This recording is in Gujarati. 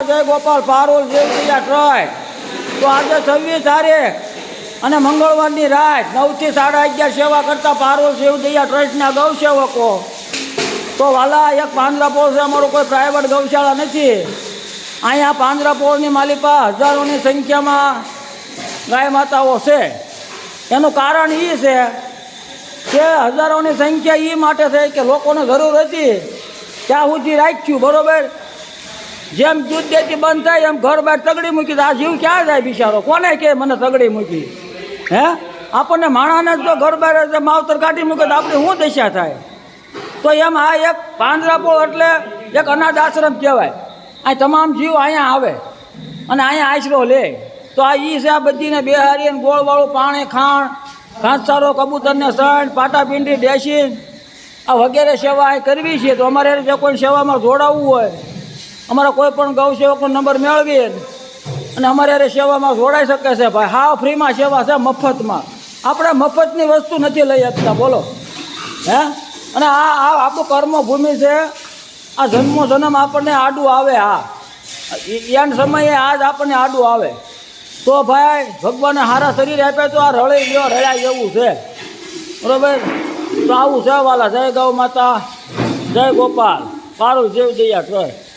જય ગોપાલ પારુલ જેવદિયા ટ્રસ્ટ. તો આજે 26 તારીખ અને મંગળવારની રાત 9 થી 11:30 સેવા કરતા પારુલ જેવદિયા ટ્રસ્ટના ગૌસેવકો. તો વાલા એક પાંજરાપોળ છે, અમારું કોઈ પ્રાઇવેટ ગૌશાળા નથી. અહીંયા પાંજરાપોળની માલિપા હજારોની સંખ્યામાં ગાય માતાઓ છે. એનું કારણ એ છે કે હજારોની સંખ્યા એ માટે થઈ કે લોકોને જરૂર હતી ત્યાં સુધી રાખ્યું, બરાબર. જેમ દૂધ દેતી બંધ થાય એમ ઘર બહાર તગડી મૂકી. આ જીવ ક્યાં જાય બિચારો? કોને કે મને તગડી મૂકી? હે, આપણને માણાને જો ઘર બહાર માવતર કાઢી મૂકે તો આપણી શું દશા થાય? તો એમ આ એક પાંજરાપોળ એટલે એક અનાથ આશ્રમ કહેવાય. આ તમામ જીવ અહીંયા આવે અને અહીંયા આશરો લે. તો આ ઈ છે આ બધીને બેહારી અને ગોળવાળું પાણી, ખાણ, ઘાસચારો, કબૂતરને સણ, પાટાપીંડી, ડેસી આ વગેરે સેવા અહીં કરવી છે. તો અમારે જે કોઈ સેવામાં જોડાવવું હોય, અમારા કોઈ પણ ગૌસેવકનો નંબર મેળવી અને અમારે સેવામાં જોડાઈ શકે છે. ભાઈ હાવ ફ્રીમાં સેવા છે, મફતમાં. આપણે મફતની વસ્તુ નથી લઈ શકતા, બોલો. હે, અને આ આપણું કર્મભૂમિ છે. આ જન્મો જન્મ આપણને આડું આવે. હા, એન સમયે આજ આપણને આડું આવે. તો ભાઈ ભગવાને સારા શરીર આપે તો આ રળી ગયો રળ્યા એવું છે, બરાબર. તો આવું છે વાલા. જય ગૌ માતા, જય ગોપાલ પારુલ જેવદિયા ટ્રસ્ટ.